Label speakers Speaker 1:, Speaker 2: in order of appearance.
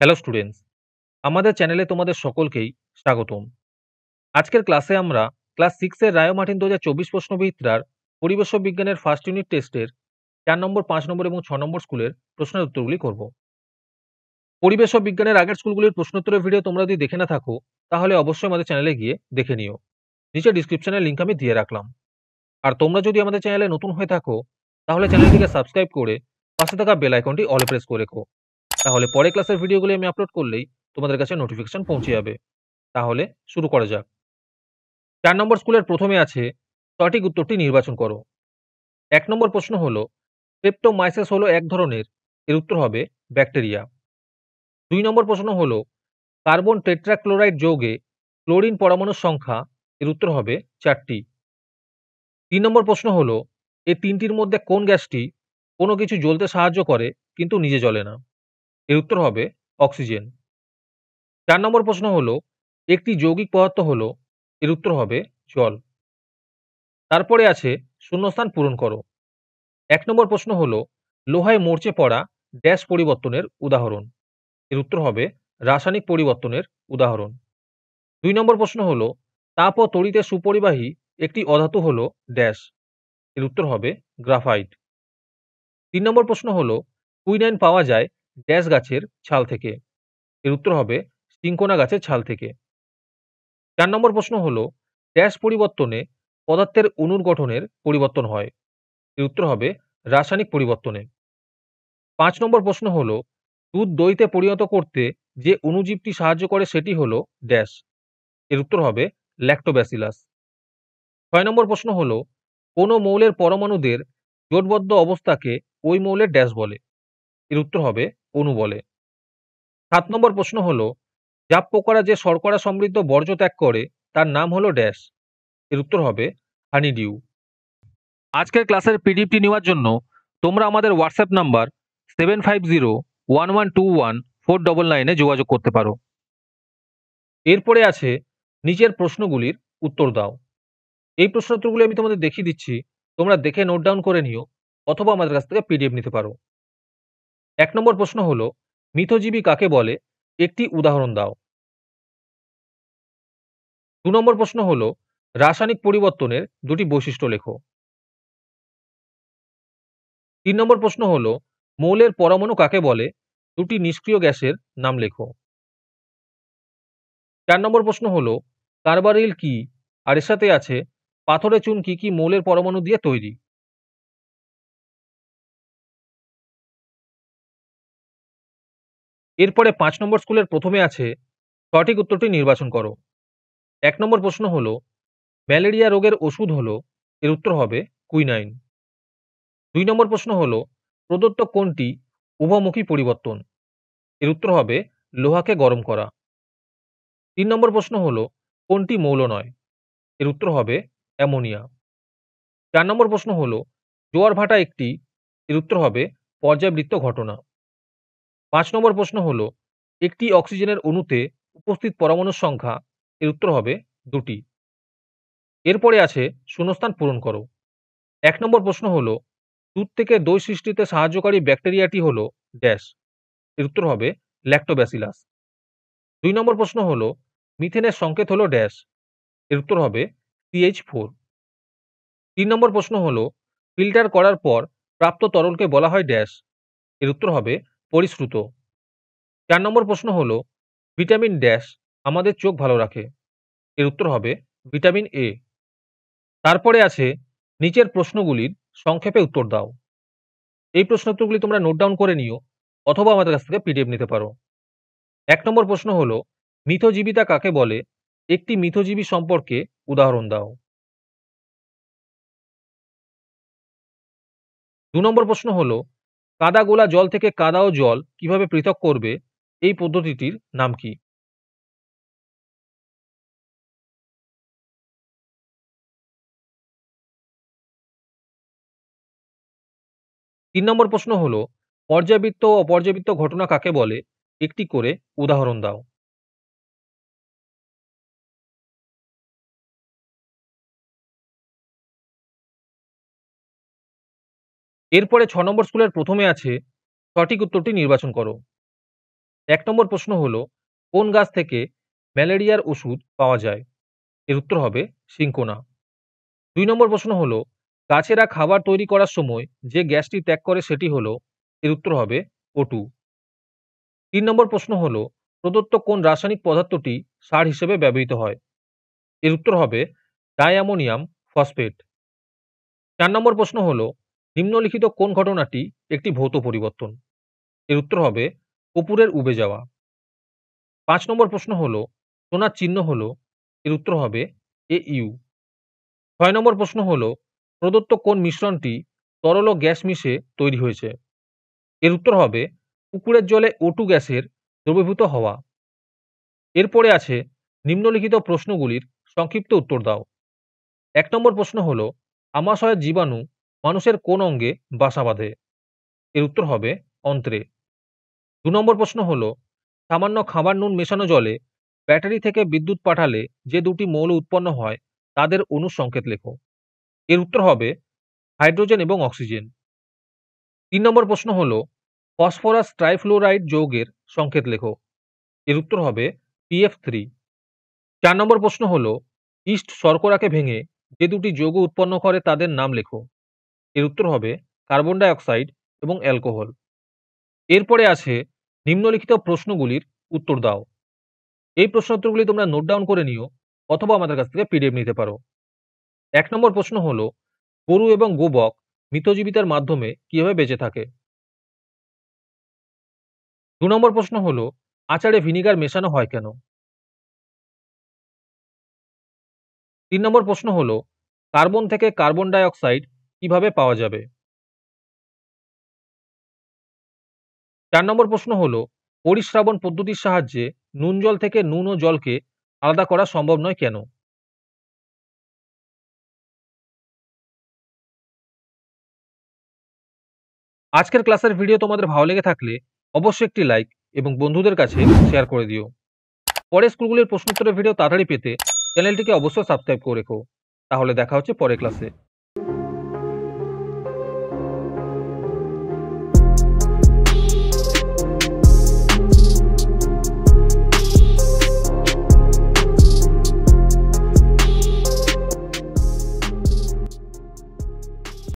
Speaker 1: Hello students, আমাদের চ্যানেলে তোমাদের সকলকেই স্বাগতম। আজকের ক্লাসে আমরা ক্লাস 6 এর রায় ও মার্টিন 2024 প্রশ্নবিচিত্রার পরিবেশ বিজ্ঞানের ফার্স্ট ইউনিট টেস্টের 4 নম্বর, 5 নম্বর এবং 6 নম্বর স্কুলের প্রশ্নের উত্তরগুলি করব। পরিবেশ বিজ্ঞানের আগের স্কুলগুলির প্রশ্নোত্তরের ভিডিও তোমরা যদি দেখে না থাকো, তাহলে অবশ্যই আমাদের চ্যানেলে গিয়ে দেখে নিও। নিচে ডিসক্রিপশনের লিংক আমি দিয়ে রাখলাম। আর তোমরা যদি আমাদের চ্যানেলে নতুন হয়ে থাকো, তাহলে চ্যানেলটিকে সাবস্ক্রাইব করে পাশে থাকা বেল আইকনটি অলে প্রেস করে রেখো। তাহলে পরে ক্লাসের ভিডিওগুলি আমি আপলোড করলেই তোমাদের কাছে নোটিফিকেশন পৌঁছে যাবে। তাহলে শুরু করা যাক। 4 নম্বর স্কুলের প্রথমে আছে সঠিক উত্তরটি নির্বাচন করো। 1 নম্বর প্রশ্ন হলো স্ট্রেপ্টোমাইসিস হলো এক ধরনের, এর উত্তর হবে ব্যাকটেরিয়া। 2 নম্বর প্রশ্ন হলো কার্বন টেট্রাক্লোরাইড যৌগে ক্লোরিন পরমাণুর সংখ্যা, এর উত্তর হবে 4টি। 3 নম্বর প্রশ্ন হলো এই তিনটির মধ্যে কোন গ্যাসটি কোনো কিছু জ্বলতে সাহায্য করে কিন্তু নিজে জ্বলে না, এর উত্তর হবে অক্সিজেন। 4 নম্বর প্রশ্ন হলো একটি যৌগিক পদার্থ হলো, এর উত্তর হবে জল। তারপরে আছে শূন্যস্থান পূরণ করো। 1 নম্বর প্রশ্ন হলো লোহায় মরচে পড়া ড্যাশ পরিবর্তনের উদাহরণ, এর উত্তর হবে রাসায়নিক পরিবর্তনের উদাহরণ। 2 নম্বর প্রশ্ন হলো তাপ ও তড়িতে সুপরিবাহী একটি অধাতু হলো ড্যাশ, এর উত্তর হবে গ্রাফাইট। 3 নম্বর প্রশ্ন হলো কুইনাইন পাওয়া যায় ড্যাশ গাছের ছাল থেকে, এর উত্তর হবে সিনকোনা গাছের ছাল থেকে। 4 নম্বর প্রশ্ন হলো ড্যাশ পরিবর্তনে পদার্থের অণুর গঠনের পরিবর্তন হয়, এর উত্তর হবে রাসায়নিক পরিবর্তনে। 5 নম্বর প্রশ্ন হলো দুধ দইতে পরিণত করতে যে অণুজীবটি সাহায্য করে সেটি হলো ড্যাশ, এর উত্তর হবে ল্যাক্টোব্যাসিলাস। 6 নম্বর প্রশ্ন হলো কোন মৌলের পরমাণুদের জোটবদ্ধ অবস্থাকে ওই মৌলের ড্যাশ বলে, এর উত্তর হবে অণু বলে। 7 নম্বর প্রশ্ন হলো জাপ পোকারা যে শর্করা সমৃদ্ধ বর্জ্য ত্যাগ করে তার নাম হলো ড্যাশ, এর উত্তর হবে হানিডিউ। আজকের ক্লাসের পিডিএফটি নেওয়ার জন্য তোমরা আমাদের হোয়াটসঅ্যাপ নাম্বার 7501121499 যোগাযোগ করতে পারো। এরপরে আছে নিচের প্রশ্নগুলির উত্তর দাও। এই প্রশ্নোত্তরগুলি আমি তোমাদের দেখিয়ে দিচ্ছি, তোমরা দেখে নোট ডাউন করে নিও অথবা আমাদের কাছ থেকে পিডিএফ নিতে পারো। 1 নম্বর প্রশ্ন হলো মিথজীবী কাকে বলে, একটি উদাহরণ দাও। 2 নম্বর প্রশ্ন হলো রাসায়নিক পরিবর্তনের দুটি বৈশিষ্ট্য লেখো। 3 নম্বর প্রশ্ন হলো মৌলের পরমাণু কাকে বলে, দুটি নিষ্ক্রিয় গ্যাসের নাম লেখো। 4 নম্বর প্রশ্ন হলো কার্বারিল কি, আর এর সাথে আছে পাথরের চুন কি কি মৌলের পরমাণু দিয়ে তৈরি। এরপরে 5 নম্বর স্কুলের প্রথমে আছে সঠিক উত্তরটি নির্বাচন করো। 1 নম্বর প্রশ্ন হলো ম্যালেরিয়া রোগের ওষুধ হলো, এর উত্তর হবে কুইনাইন। 2 নম্বর প্রশ্ন হলো প্রদত্ত কোনটি উভমুখী পরিবর্তন, এর উত্তর হবে লোহাকে গরম করা। 3 নম্বর প্রশ্ন হলো কোনটি মৌল নয়, এর উত্তর হবে অ্যামোনিয়া। 4 নম্বর প্রশ্ন হলো জোয়ার ভাটা একটি, এর উত্তর হবে পর্যায়বৃত্ত ঘটনা। 5 নম্বর প্রশ্ন হলো একটি অক্সিজেনের অণুতে উপস্থিত পরমাণুর সংখ্যা, এর উত্তর হবে 2টি। এরপরে আছে শূন্যস্থান পূরণ করো। 1 নম্বর প্রশ্ন হলো দুধ থেকে দই সৃষ্টিতে সাহায্যকারী ব্যাকটেরিয়াটি হলো ড্যাশ, এর উত্তর হবে ল্যাক্টোব্যাসিলাস। 2 নম্বর প্রশ্ন হলো মিথেনের সংকেত হলো ড্যাশ, এর উত্তর হবে CH4। 3 নম্বর প্রশ্ন হলো ফিল্টার করার পর প্রাপ্ত তরলকে বলা হয় ড্যাশ, এর উত্তর হবে পরিশ্রুত। 4 নম্বর প্রশ্ন হলো ভিটামিন ড্যাশ আমাদের চোখ ভালো রাখে, এর উত্তর হবে ভিটামিন এ। তারপরে আছে নিচের প্রশ্নগুলির সংক্ষেপে উত্তর দাও। এই প্রশ্নোত্তরগুলি তোমরা নোট ডাউন করে নিও অথবা আমাদের কাছ থেকে পিডিএফ নিতে পারো। 1 নম্বর প্রশ্ন হলো মিথজীবিতা কাকে বলে, একটি মিথজীবী সম্পর্কে উদাহরণ দাও। 2 নম্বর প্রশ্ন হলো কাদা গোলা জল থেকে কাদা ও জল কিভাবে পৃথক করবে, এই পদ্ধতিটির নাম কি। তিন নম্বর প্রশ্ন হলো পর্যাবৃত্ত ও অপর্যাবৃত্ত ঘটনা কাকে বলে, একটি করে উদাহরণ দাও। এরপরে 6 নম্বর স্কুলের প্রথমে আছে সঠিক উত্তরটি নির্বাচন করো। 1 নম্বর প্রশ্ন হলো, কোন গাছ থেকে ম্যালেরিয়ার ওষুধ পাওয়া যায়? এর উত্তর হবে সিনকোনা। 2 নম্বর প্রশ্ন হলো, গাছেরা খাবার তৈরি করার সময় যে গ্যাসটি ত্যাগ করে সেটি হলো? এর উত্তর হবে O2। 3 নম্বর প্রশ্ন হলো, প্রদত্ত কোন রাসায়নিক পদার্থটি সার হিসেবে ব্যবহৃত হয়? এর উত্তর হবে ডাইঅ্যামোনিয়াম ফসফেট। 4 নম্বর প্রশ্ন হলো, নিম্নলিখিত কোন ঘটনাটি একটি ভৌত পরিবর্তন? এর উত্তর হবে কর্পূরের উবে যাওয়া। 5 নম্বর প্রশ্ন হলো, সোনার চিহ্ন হলো? এর উত্তর হবে AU। 6 নম্বর প্রশ্ন হলো, প্রদত্ত কোন মিশ্রণটি তরল ও গ্যাস মিশে তৈরি হয়েছে? এর উত্তর হবে পুকুরের জলে O2 গ্যাসের দ্রবীভূত হওয়া। এরপরে আছে নিম্নলিখিত প্রশ্নগুলির সংক্ষিপ্ত উত্তর দাও। 1 নম্বর প্রশ্ন হলো, আমাশয়ের জীবাণু মানুষের কোন অঙ্গে বাসা বাঁধে? এর উত্তর হবে অন্ত্রে। 2 নম্বর প্রশ্ন হলো, সামান্য খাবার নুন মেশানো জলে ব্যাটারি থেকে বিদ্যুৎ পাঠালে যে দুটি মৌল উৎপন্ন হয় তাদের অণুর সংকেত লেখো। এর উত্তর হবে হাইড্রোজেন এবং অক্সিজেন। 3 নম্বর প্রশ্ন হলো, ফসফরাস ট্রাইফ্লোরাইড যৌগের সংকেত লেখো। এর উত্তর হবে PF3। 4 নম্বর প্রশ্ন হলো, ইস্ট শর্করাকে ভেঙে যে দুটি যৌগ উৎপন্ন করে তাদের নাম লেখো। এর উত্তর হবে কার্বন ডাই অক্সাইড এবং অ্যালকোহল। এরপরে আছে নিম্নলিখিত প্রশ্নগুলির উত্তর দাও। এই প্রশ্নোত্তরগুলি তোমরা নোট ডাউন করে নিও অথবা আমাদের কাছ থেকে PDF নিতে পারো। 1 নম্বর প্রশ্ন হলো, গরু এবং গোবক মৃতজীবিতার মাধ্যমে কিভাবে বেঁচে থাকে? 2 নম্বর প্রশ্ন হলো, আচারে ভিনিগার মেশানো হয় কেন? 3 নম্বর প্রশ্ন হলো, কার্বন থেকে কার্বন ডাই অক্সাইড কিভাবে পাওয়া যাবে? 4 নম্বর প্রশ্ন হলো, পরিস্রাবণ পদ্ধতির সাহায্যে নুন জল থেকে নুন ও জলকে আলাদা করা সম্ভব নয় কেন? আজকের ক্লাসের ভিডিও তোমাদের ভালো লেগে থাকলে অবশ্যই একটি লাইক এবং বন্ধুদের কাছে শেয়ার করে দিও। পরের স্কুলগুলির প্রশ্নোত্তরের ভিডিও তাড়াতাড়ি পেতে চ্যানেলটিকে অবশ্যই সাবস্ক্রাইব করে রেখো। তাহলে দেখা হচ্ছে পরের ক্লাসে।